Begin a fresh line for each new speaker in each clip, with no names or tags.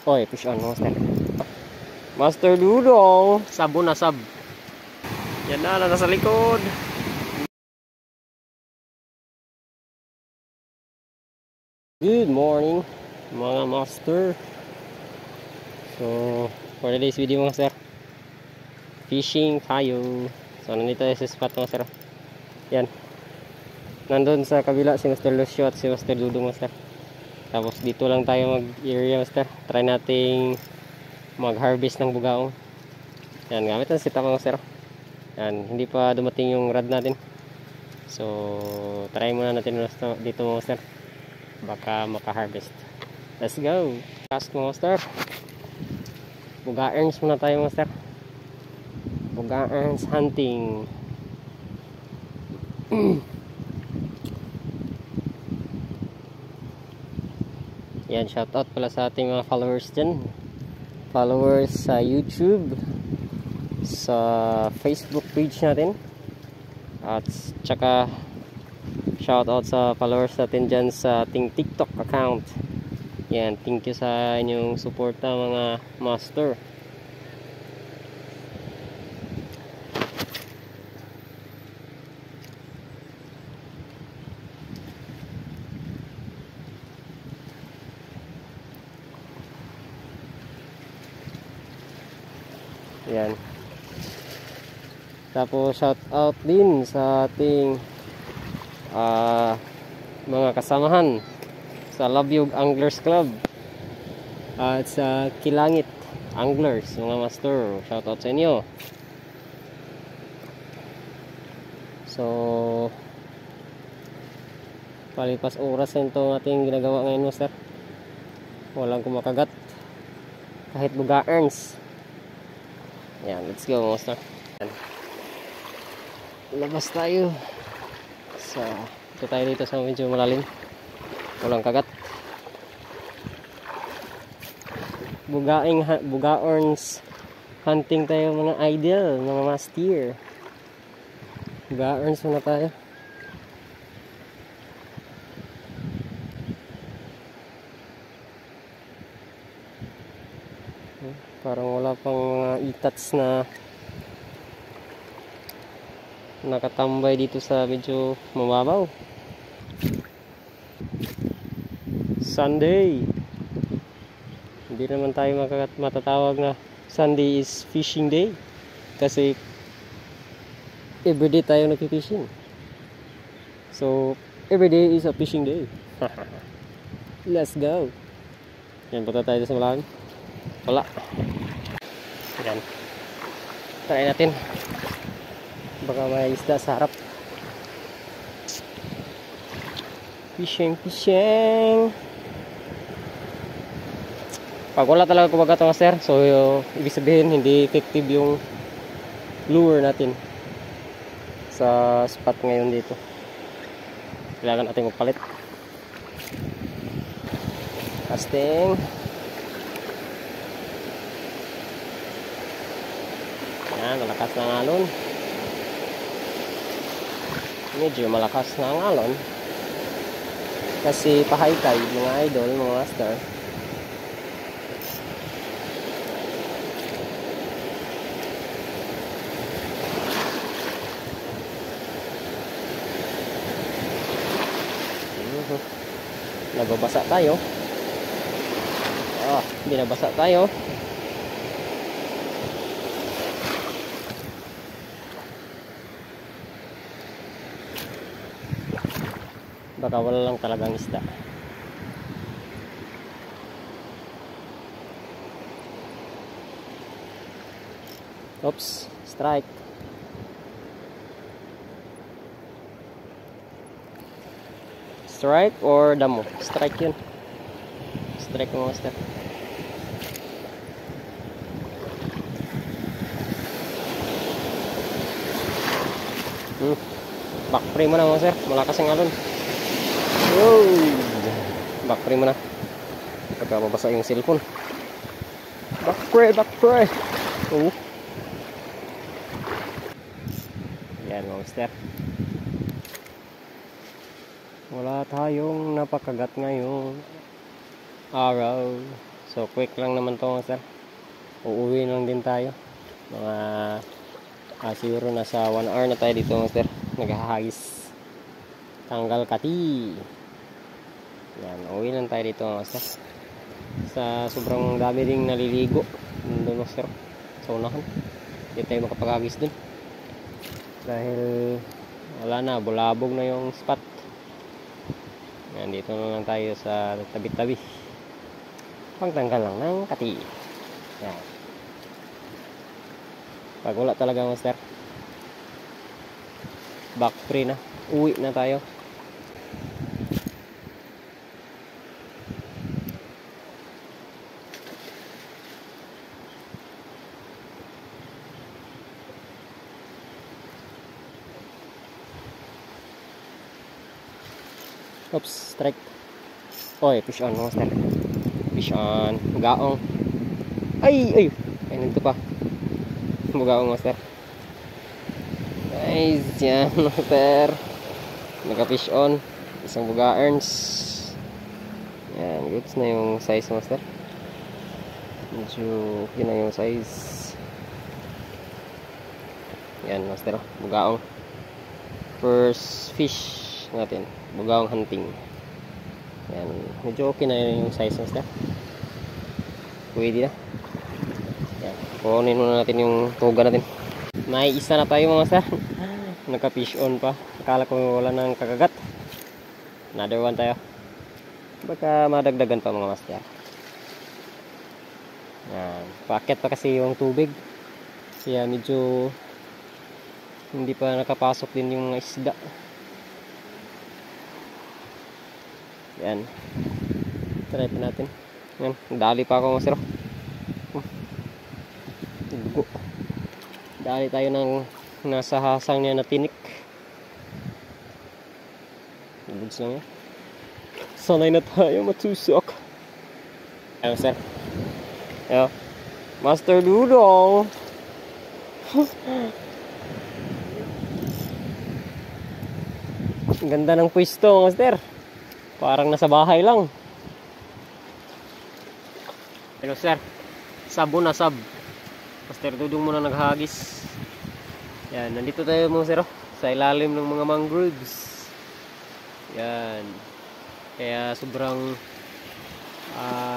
Oy, fish on, master. Master Dudong, sabon na sab. Yan na, nasa likod. Good morning, mga master. So, for today's video mga sir, fishing tayo. So, nandito tayo sa spot mga sir. Yan. Nandun sa kabila si Master Lucio at si Master Dudong mga sir. Tapos dito lang tayo mag-area master. Try nating mag-harvest ng bugaong. Yan, gamit ang setup mga sir. Yan, hindi pa dumating yung rod natin. So, try muna natin dito mga sir. Baka maka-harvest. Let's go. Cast mga sir. Buga-earns muna tayo mga sir. Buga-earns hunting. Yan, shoutout pala sa ating mga followers dyan. Followers sa YouTube, sa Facebook page natin, at tsaka shoutout sa followers natin dyan sa ating TikTok account. Yan, thank you sa inyong suporta mga master. Yan. Tapos shout out din sa ating mga kasamahan sa Labyog Anglers Club at sa Kilangit Anglers, mga master. Shout out sa inyo. So, palipas oras na itong ating ginagawa ngayon master. Walang kumakagat kahit buga-earns. Yan, let's go master. Labas tayo sa dito sa medyo malalim. Walang kagat. Buga-earns hunting tayo mga idol, mga master. Buga-earns muna tayo. Parang wala pang mga itats na nakatambay dito sa medyo mababaw. Sunday. Hindi naman tayo matatawag na Sunday is fishing day kasi everyday tayo nagfi-fishing. So, everyday is a fishing day. Let's go. Yan, punta tayo sa malalim. Wala. Yan. Try natin. Baka may isda sa harap. Fishing. Pag wala talaga kumagat mga sir, so ibig sabihin hindi effective yung lure natin sa spot ngayon dito. Kailangan natin magpalit. Casting. Yan, malakas na ang alon. Medyo malakas na ang alon. Kasi pa-high tide, mga idol, mga master. Nababasa tayo. Binabasa tayo. Baka wala lang talagang isda. Oops, strike. Strike or damo? Strike yun. Strike mo master. Back frame mo na master. Malakas ang alon. Back frame mo na. Pagka mabasa yung cellphone. Back frame. Yan mga master. Wala tayong napakagat ngayong araw. So quick lang naman to mga sir. Uuwi lang din tayo. Mga siguro nasa 1 hour na tayo dito mga sir. Naghahagis. Tanggal kati. Yan, uuwi lang tayo dito mga sir. Sa sobrang dami ding naliligo doon mga sir. Sa unahan. Hindi tayo makapag-agis dun. Dahil wala na, bulabog na yung spot. Yan, dito na lang tayo sa tabi-tabi. Pagtanggal lang ng kati. Yan. Pag wala talaga master, back free na. Uwi na tayo. Oops, strike. Oy, fish on master. Fish on. Gaong. Ay, nandito pa. Bugaong master. Nice yan master. Naka-fish on. Isang buga earns. Yan, goods na yung size master. Medyo okay na yung size. Yan master. Bugaong. First fish natin. Bugaong hunting. Yan, medyo okay na yung size master. Pwede na. Yan, kunin muna natin yung tuga natin. May isa na tayo mga sir. Naka-fish on pa. Akala ko wala nang kakagat. Another one tayo. Baka madagdagan pa mga master. Yan, paakyat pa kasi yung tubig. Kaya medyo hindi pa nakapasok din yung isda. Yan. Try pa natin. Yan, dali pa ako mga sir. Dugo. Dali tayo ng nasa hasang niya na tinik. Goods lang yan. Sanay na tayo matusok. Ayan sir. Ayan. Master Dudong. Ganda ng pwesto master. Parang nasa bahay lang. Hello sir. Sabo na sab. Master Dudong muna naghagis. Yan, nandito tayo mga sir sa ilalim ng mga mangroves. Yan. Kaya sobrang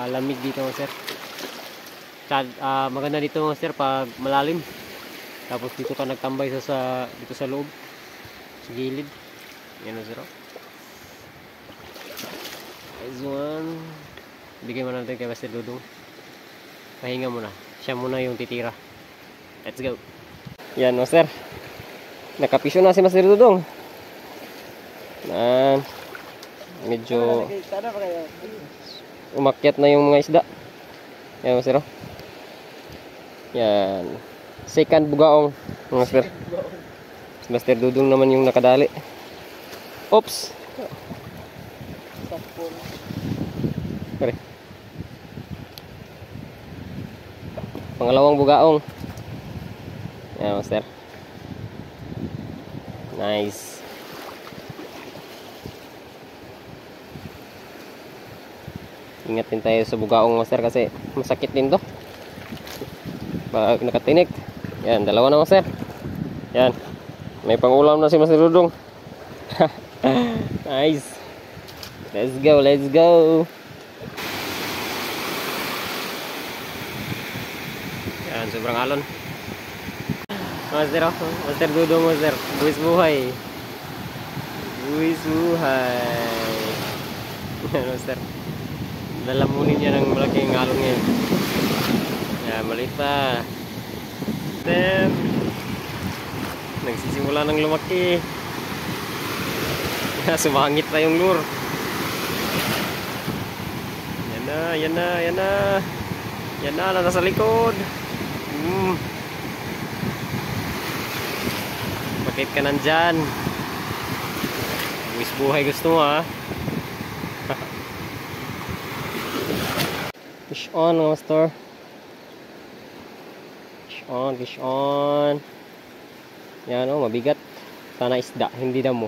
lamig dito mga sir. Maganda dito mga sir pag malalim. Tapos dito ka nagtambay dito sa loob. Sa gilid. Yan mga sir. This one. Bigyan mo natin kay Master Dudong. Pahinga muna. Siya muna yung titira. Let's go. Yan master. Nakapisyo na si Master Dudong. Medyo umakyat na yung mga isda. Yan master. Yan. Second bugaong master. Si Master Dudong naman yung nakadali. Oops. Pare. Pangalawang bugaong. Yan master. Nice. Ingat din tayo sa bugaong master kasi masakit din to pag nakatinik. Yan, dalawa na master. Yan, may pangulam na si Master Dudong. Nice. Let's go, let's go. Yan, sobrang alon. Master, Master Dudong master. Buwis buhay. Buwis buhay. Yan master. Lalamunin niya ng malaking alon ngayon. Yan, maliit pa. Then, nagsisimula ng lumaki. Sumangit pa yung lure. Yan na, yan na, yan na. Yan na, nasa likod. Bakit ka nandyan? Buwis buhay gusto mo ha. Fish on master. Fish on, fish on. Yan o, mabigat. Sana isda, hindi damo.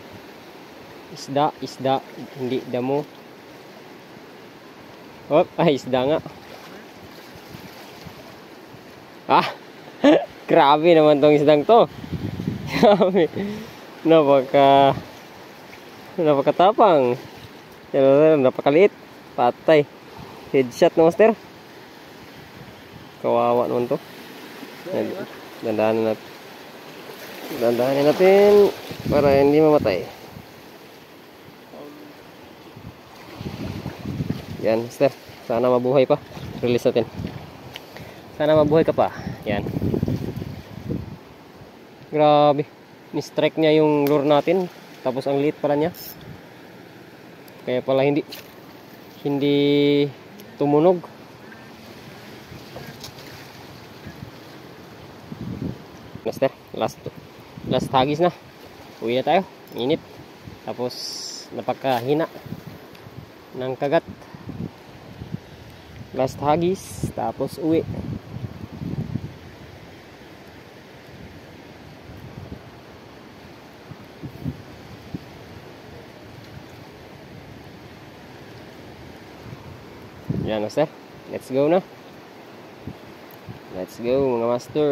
Isda, isda, hindi damo. Oh, ay isda nga. Ah, grabe naman tong isdang to. Grabe. Napakatapang. Napakaliit. Patay. Headshot no, master. Kawawa naman to. Dandahanin natin para hindi mamatay. Yan, master. Sana mabuhay pa. Release natin. Sana mabuhay ka pa. Yan. Grabe. Ni-strike niya yung lure natin. Tapos ang liit pala niya. Kaya pala hindi tumunog. Master, last hagis na. Uwi na tayo. Init. Tapos napakahina ng kagat. Last hagis, tapos uwi. Yan, master. Let's go na. Let's go mga master.